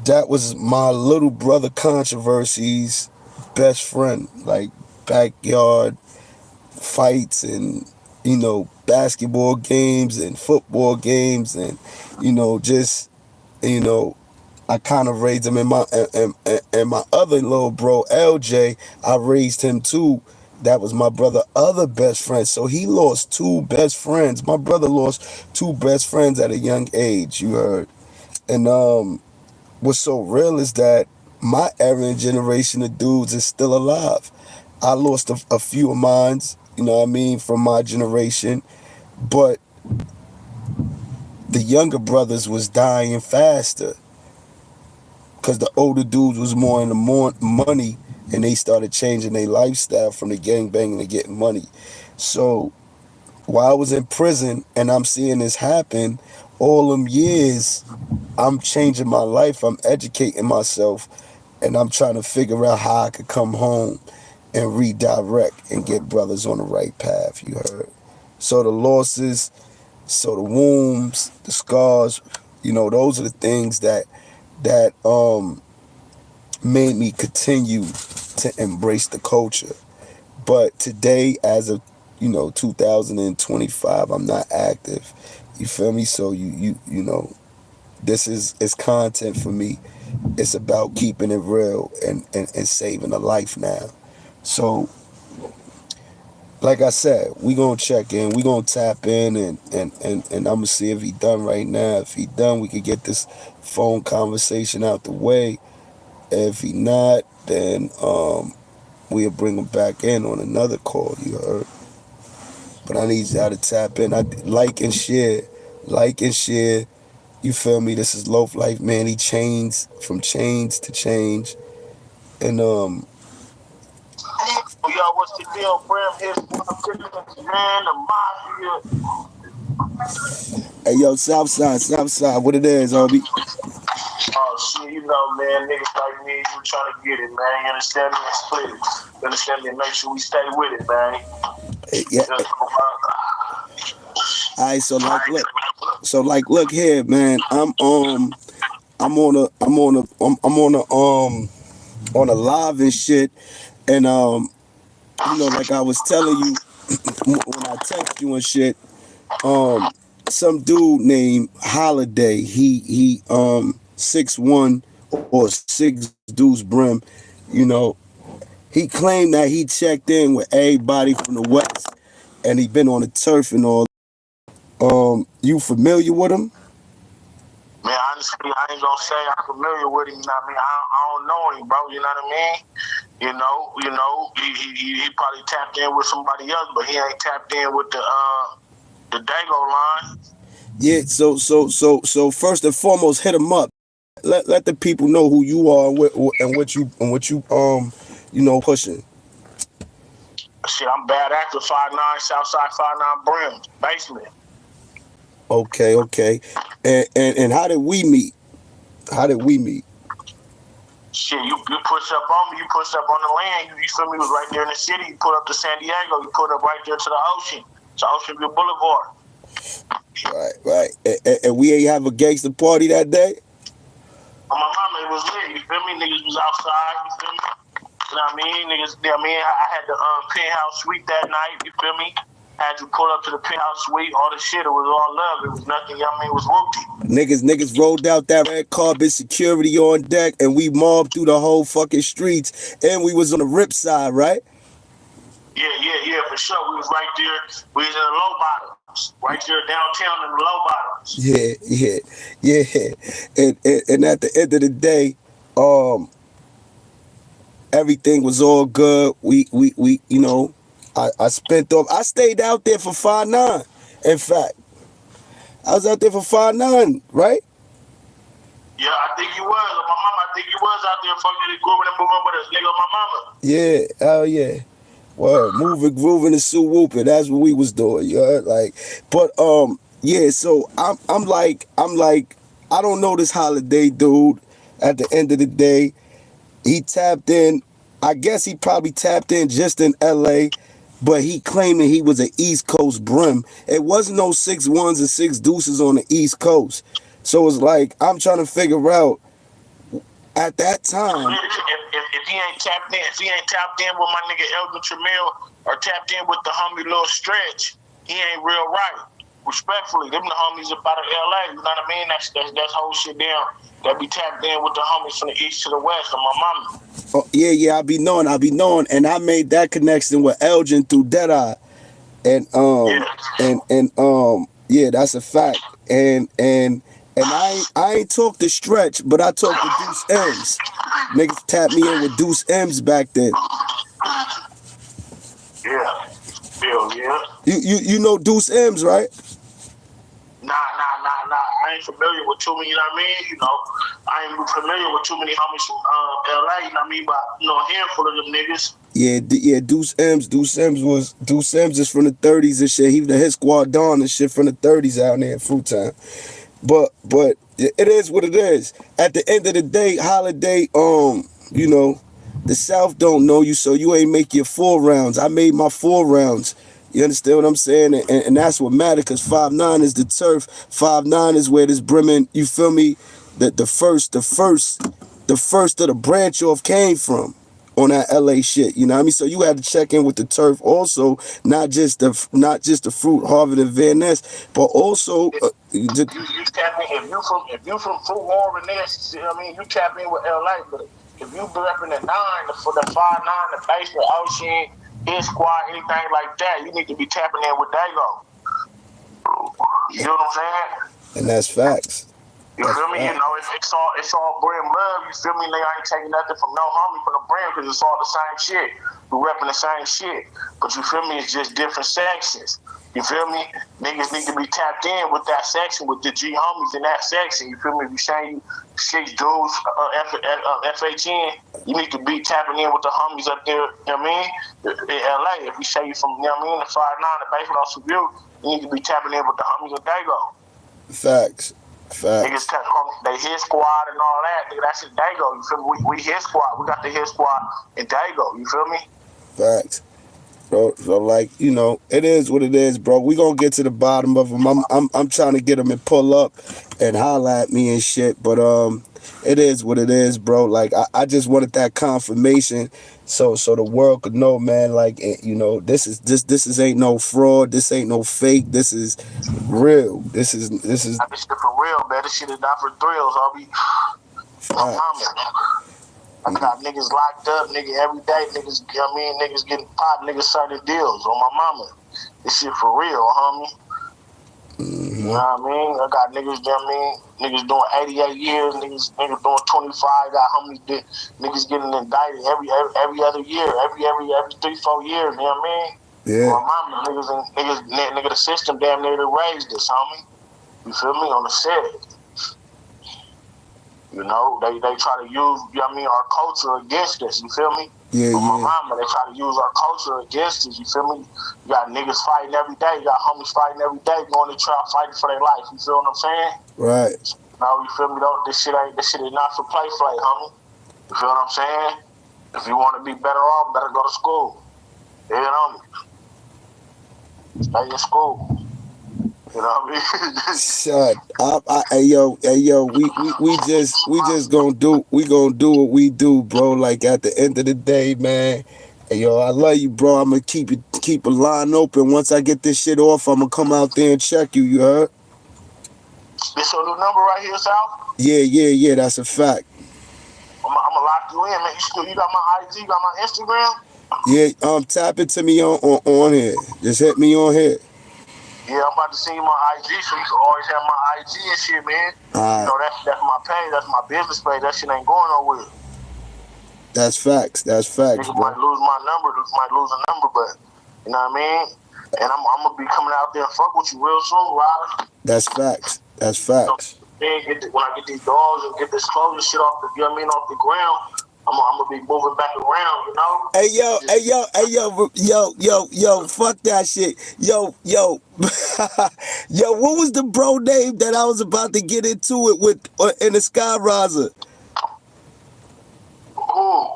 That was my little brother Controversy's best friend. Like, backyard fights and, you know, basketball games and football games and, you know, just, you know, I kind of raised him. In and my other little bro LJ, I raised him too. That was my brother other best friend. So he lost two best friends. My brother lost two best friends at a young age, you heard. And what's so real is that my era and generation of dudes is still alive. I lost a few of mines, you know what I mean, from my generation. But the younger brothers was dying faster because the older dudes was more in the more money, and they started changing their lifestyle from the gang banging to getting money. So while I was in prison and I'm seeing this happen, all them years, I'm changing my life, I'm educating myself, and I'm trying to figure out how I could come home and redirect and get brothers on the right path, you heard? So the losses, so the wounds, the scars, you know, those are the things that made me continue to embrace the culture. But today, as of 2025, I'm not active. You feel me? So you know, this is content for me. It's about keeping it real and saving a life now. So, like I said, we gonna check in, we gonna tap in, and I'm gonna see if he done right now. If he done, we could get this phone conversation out the way. If he not, then we'll bring him back in on another call, you heard? But I need y'all to tap in. I like and share. Like and share. You feel me? This is LoafLyfeManny, chains from chains to change. And Yo, what's the deal, Brim? Here's one of the man, the mafia. hey yo, Southside, what it is, Obi? Oh shit, you know, man, niggas like me, you trying to get it, man. You understand me? And split it. You understand me? And make sure we stay with it, man. Yeah. Alright, so look here, man. I'm on a live and shit, and like I was telling you when I text you and shit, some dude named Holladay, he 6'1" or 6'2" Brim, you know, he claimed that he checked in with everybody from the West, and he been on the turf and all. You familiar with him? Man, honestly, I ain't gonna say I'm familiar with him. You know what I mean? I don't know him, bro. You know what I mean? He probably tapped in with somebody else, but he ain't tapped in with the Dago line. Yeah. So first and foremost, hit him up. Let the people know who you are and what you pushing. Shit, I'm bad actor, 5'9", Southside 59Brim, basement. Okay. And how did we meet? Shit, you push up on me, you push up on the land, you feel me, was right there in the city, you put up to San Diego, you put up right there to the ocean. It's Ocean View Boulevard. Right. And we ain't have a gangster party that day? On my mama, it was lit, you feel me? Niggas was outside, you feel me? You know what I mean? Niggas, you know what I mean? I had the penthouse suite that night, you feel me? Had you pull up to the penthouse suite, all the shit, it was all love. It was nothing, you know what I mean? It was whoopty. Niggas rolled out that red carpet, security on deck, and we mobbed through the whole fucking streets, and we was on the rip side, right? Yeah, for sure. We was right there. We was in the low bottoms. Right there downtown in the low bottoms. Yeah. And at the end of the day, everything was all good. We I stayed out there for 5'9". In fact, I was out there for 5'9", right? Yeah, I think you was. My mama, I think you was out there fucking grooving and moving with us, nigga. My mama. Yeah, hell yeah. Well, moving, grooving, and Sue whooping. That's what we was doing. You heard? But yeah. So I'm like, I don't know this Holladay dude. At the end of the day, he tapped in. I guess he probably tapped in just in L.A., but he claiming he was an East Coast Brim. It wasn't no 6'1s and 6 deuces on the East Coast. So it's like I'm trying to figure out at that time. If he ain't tapped in with my nigga Elton Tramiel or tapped in with the homie Lil Stretch, he ain't real right. Respectfully, them the homies up out of LA, you know what I mean? That's whole shit down. That be tapped in with the homies from the east to the west of my mama. Oh, yeah, I be knowing, and I made that connection with Elgin through Deadeye, and yeah, that's a fact, and I ain't talked to Stretch, but I talked to Deuce M's. Niggas tapped me in with Deuce M's back then. Yeah. Bill, yeah. You know Deuce M's, right? Nah. I ain't familiar with too many, you know what I mean? You know, I ain't familiar with too many homies from LA, you know what I mean? But, you know, a handful of them niggas. Yeah, Deuce M's is from the 30s and shit. He was the hit squad Don and shit from the 30s out there in Fruitown. But it is what it is. At the end of the day, Holladay, you know, the South don't know you, so you ain't make your 4 rounds. I made my 4 rounds. You understand what I'm saying? And that's what matters, because 5'9" is the turf. 5'9" is where this brimming, you feel me? The first of the branch off came from on that LA shit. You know what I mean? So you had to check in with the turf also, not just the fruit, Harvard and Van Ness, but also You tap in if you from Fruit Harbor Nest, you know what I mean, you tap in with LA, but if you be up in the 9, for the 5'9", the basement, Ocean, his squad, anything like that, you need to be tapping in with Dago. You know what I'm saying? and that's facts. You feel me? You know, it's all Brim love. You feel me? Nigga, I ain't taking nothing from no homie from the Brim, because it's all the same shit. We repping the same shit. But you feel me? It's just different sections. You feel me? Niggas need to be tapped in with that section, with the G homies in that section. You feel me? If you saying you 6 dudes, FHN, you need to be tapping in with the homies up there, you know what I mean? In LA. If you say you from, you know what I mean, the 5'9", the basement on Seville, you need to be tapping in with the homies of Dago. Facts. Niggas they hit squad and all that. Nigga, that's in Dago. You feel me? We hit squad. We got the hit squad in Dago. You feel me? Facts. So like, you know, it is what it is, bro. We gonna get to the bottom of them. I'm trying to get them and pull up and holler at me and shit. But it is what it is, bro. Like I just wanted that confirmation, so the world could know, man. Like, you know, this is ain't no fraud. This ain't no fake. This is real. This is. This shit for real, man. This shit is not for thrills. I'll be my mama. I got niggas locked up, nigga, every day. Niggas, you know what I mean? Niggas getting popped, niggas signing deals on my mama. This shit for real, homie. Mm-hmm. You know what I mean? I got niggas, you know what I mean? Niggas doing 88 years, niggas doing 25. Got homies, niggas getting indicted every other year, every 3-4 years. You know what I mean? Yeah. My mama, nigga, the system damn near raised this, homie. You feel me? On the set. You know, they try to use, you know what I mean, our culture against us, you feel me? Yeah, But my mama, they try to use our culture against us, you feel me? You got niggas fighting every day, you got homies fighting every day, going to trial fighting for their life, you feel what I'm saying? Right. Now, you feel me, though? This shit is not for play, homie. You feel what I'm saying? If you want to be better off, better go to school. You know me? Stay in school. You know what I mean? Shut up. Hey yo, we just gonna do what we do, bro. Like at the end of the day, man. Hey yo, I love you, bro. I'm gonna keep a line open. Once I get this shit off, I'm gonna come out there and check you, you heard? This your new number right here, Sal? Yeah, that's a fact. I'm gonna lock you in, man. You got my IG, you got my Instagram? Yeah, tap it to me on here. Just hit me on here. Yeah, I'm about to send you my IG, so you can always have my IG and shit, man. All right. You know, that's my page, that's my business page. That shit ain't going nowhere. That's facts, bro. Niggas might lose my number, but you know what I mean? And I'm gonna be coming out there and fuck with you real soon, Ryder. That's facts. So, when I get these dogs and get this clothing shit off the, you know what I mean, off the ground, I'm gonna be moving back around, you know? Yo, fuck that shit. Yo, yo, what was the bro name that I was about to get into it with in the Sky Riser? Who?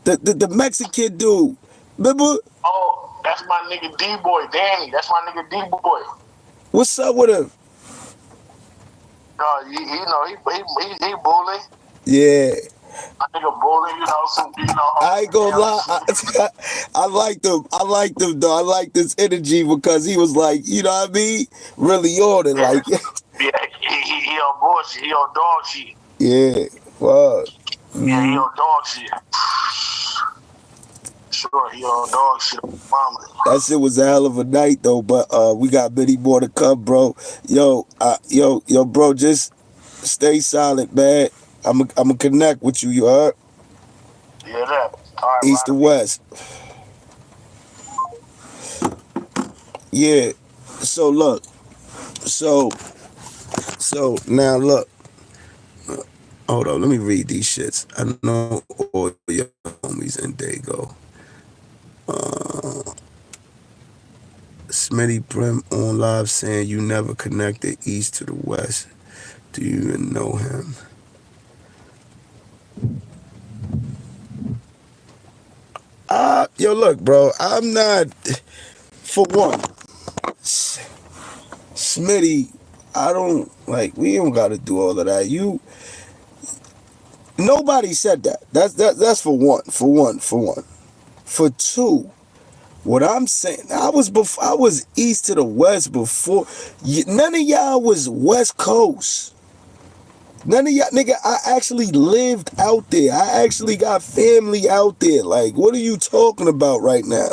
The Mexican dude. Remember? Oh, that's my nigga D-Boy, Danny. That's my nigga D-Boy. What's up with him? He bully. Yeah. I think a bully, I ain't gonna lie. I liked him. Though. I liked his energy because he was like, you know what I mean? Really on it, like. Yeah, he on bullshit. He on dog shit. Yeah, fuck. Yeah, he on dog shit. Sure, he on dog shit. Mama. That shit was a hell of a night though, but we got many more to come, bro. Yo, bro, just stay solid, man. I'm gonna connect with you. You heard? Yeah, that. All right, East to West. Yeah. So look. So now look. Hold on. Let me read these shits. I know all your homies in Dago. Smitty Brim on live saying you never connected east to the west. Do you even know him? Yo, look, bro. I'm not. For one, Smitty, I don't like. We don't got to do all of that. Nobody said that. That's for one. For one. For one. For two, what I'm saying, I was east to the west before. None of y'all was West Coast. None of y'all, nigga. I actually lived out there. I actually got family out there. Like, what are you talking about right now?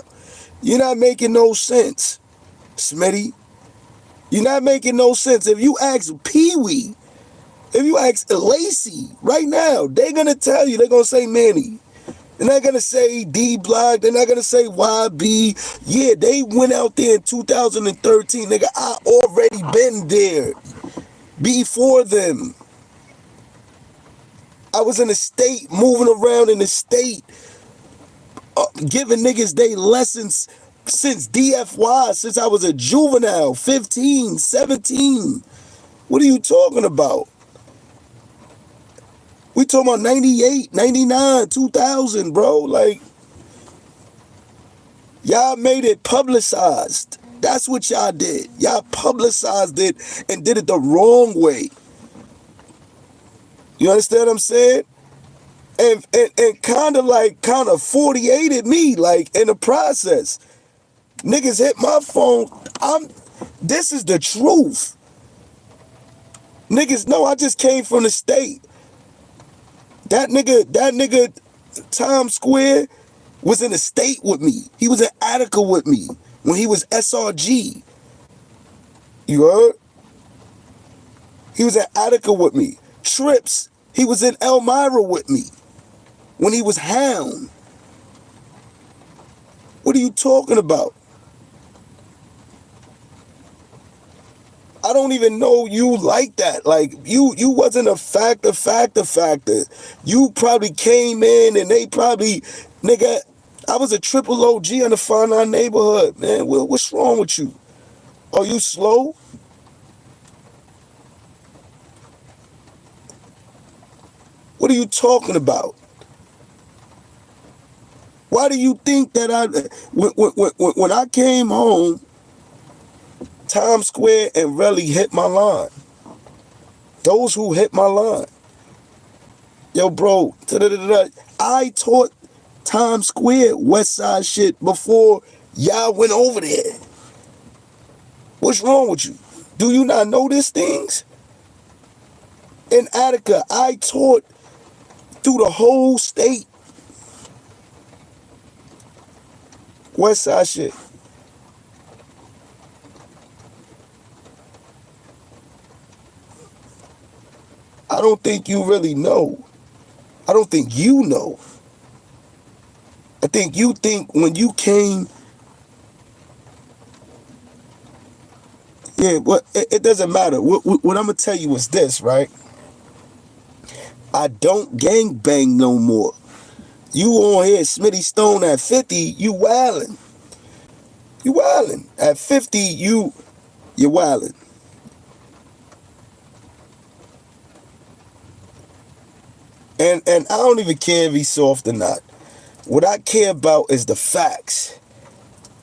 You're not making no sense, Smitty. You're not making no sense. If you ask Pee Wee, if you ask Lacey right now, they're gonna tell you. They're gonna say Manny. They're not gonna say D Block. They're not gonna say YB. Yeah, they went out there in 2013, nigga. I already been there before them. I was in the state, moving around in the state, giving niggas they lessons since DFY, since I was a juvenile, 15, 17. What are you talking about? We talking about 98, 99, 2000, bro. Like, y'all made it publicized. That's what y'all did. Y'all publicized it and did it the wrong way. You understand what I'm saying? And kind of 48'd me, like, in the process. Niggas hit my phone. This is the truth. Niggas know I just came from the state. That nigga, Times Square was in the state with me. He was in Attica with me when he was SRG. You heard? He was at Attica with me. Trips, he was in Elmira with me when he was Hound. What are you talking about? I don't even know you like that. Like, you wasn't a factor. You probably came in and they probably, nigga, I was a triple OG in the Fine Line neighborhood, man. What's wrong with you? Are you slow? What are you talking about? Why do you think that when I came home, Times Square and Relly hit my line? Those who hit my line. Yo, bro, I taught Times Square West Side shit before y'all went over there. What's wrong with you? Do you not know these things? In Attica, I taught through the whole state. West Side shit. I don't think you really know. I don't think you know. I think you think when you came, yeah, but it doesn't matter. What I'm going to tell you is this, right? I don't gang bang no more. You on here, Smitty Stone at 50, you wildin'. You wildin'. At 50, you're wildin'. And I don't even care if he's soft or not. What I care about is the facts.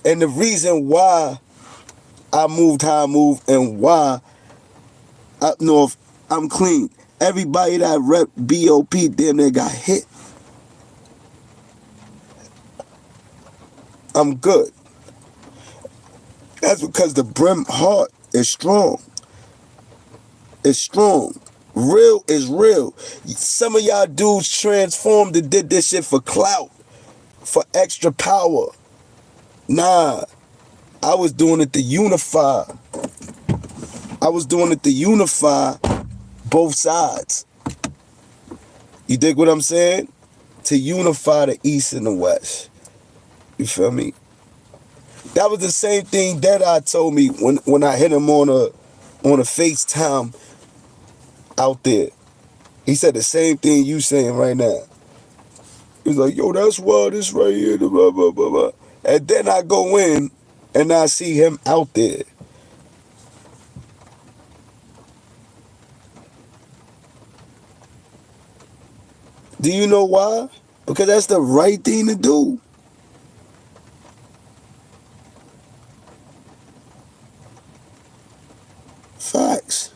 And the reason why I moved how I moved and why up north I'm clean. Everybody that rep BOP damn near got hit. I'm good. That's because the Brim heart is strong. It's strong. Real is real. Some of y'all dudes transformed and did this shit for clout, for extra power. Nah, I was doing it to unify. I was doing it to unify both sides. You dig what I'm saying? To unify the East and the West. You feel me? That was the same thing Deadeye told me when I hit him on a FaceTime out there. He said the same thing you saying right now. He was like, yo, that's why this right here, blah, blah, blah, blah. And then I go in and I see him out there. Do you know why? Because that's the right thing to do. Facts.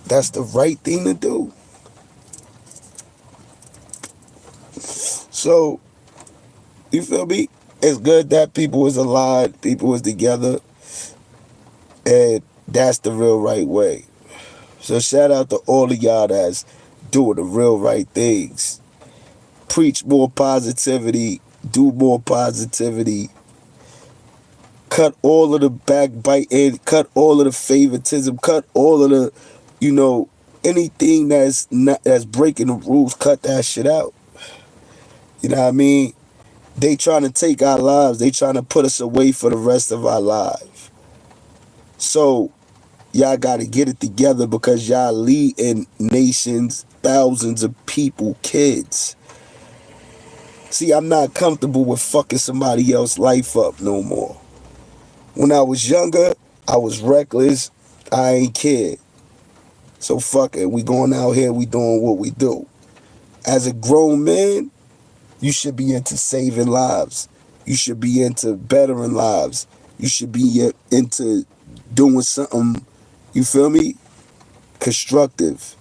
That's the right thing to do. So, you feel me? It's good that people was alive, people was together, and that's the real right way. So shout out to all of y'all that's doing the real right things. Preach more positivity, do more positivity, cut all of the backbiting, cut all of the favoritism, cut all of the, anything that's breaking the rules, cut that shit out. You know what I mean? They trying to take our lives. They trying to put us away for the rest of our lives. So y'all got to get it together because y'all leading nations, thousands of people, kids. See, I'm not comfortable with fucking somebody else's life up no more. When I was younger, I was reckless. I ain't cared. So fuck it. We going out here, we doing what we do. As a grown man, you should be into saving lives. You should be into bettering lives. You should be into doing something, you feel me, constructive.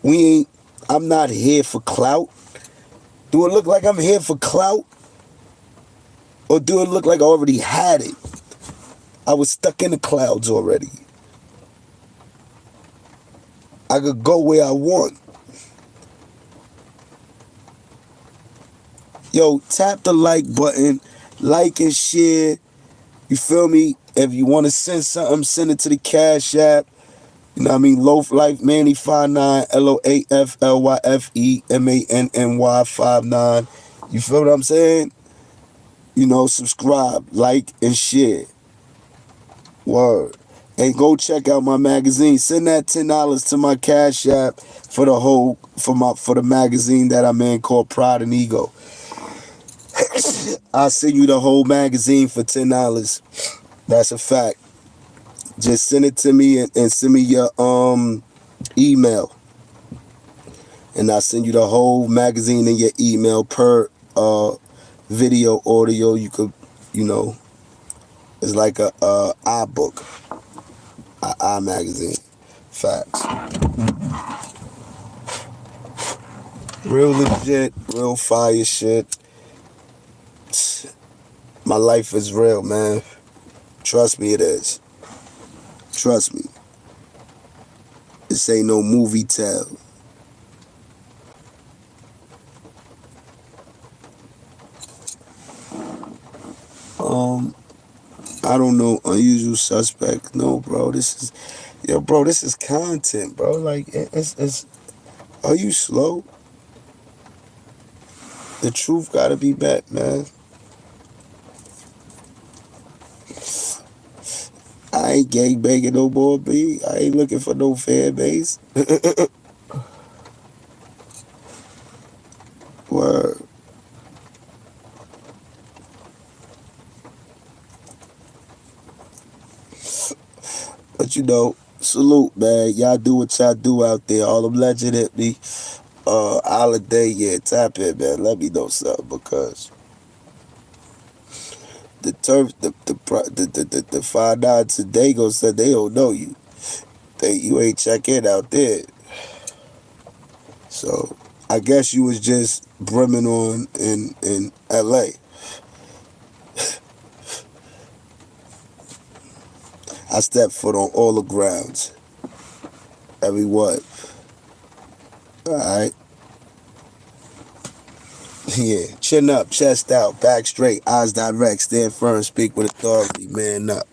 I'm not here for clout. Do it look like I'm here for clout? Or do it look like I already had it? I was stuck in the clouds already. I could go where I want. Yo, tap the like button, like and share. You feel me? If you want to send something, send it to the Cash App. You know what I mean? LoafLyfeManny 59, LoafLyfeManny 59. You feel what I'm saying? Subscribe, like, and share. Word. And go check out my magazine. Send that $10 to my Cash App for the magazine that I'm in called Pride and Ego. I'll send you the whole magazine for $10. That's a fact. Just send it to me and send me your email. And I'll send you the whole magazine in your email per video, audio. You could, it's like a iBook, a magazine. Facts. Real legit, real fire shit. My life is real, man. Trust me, it is. Trust me. This ain't no movie tale. I don't know. Unusual suspect. No, bro. This is content, bro. Like, it's. Are you slow? The truth gotta be met, man. I ain't gangbanging no more, B. I ain't looking for no fan base. Word. But salute, man. Y'all do what y'all do out there. All them legend hit me. Holladay, yeah, tap in, man. Let me know something because the 5-9 today gonna say they don't know you. You ain't check in out there. So I guess you was just brimming on in LA. I stepped foot on all the grounds. Every what? Alright. Yeah. Chin up, chest out, back straight, eyes direct, stand firm, speak with authority, man up.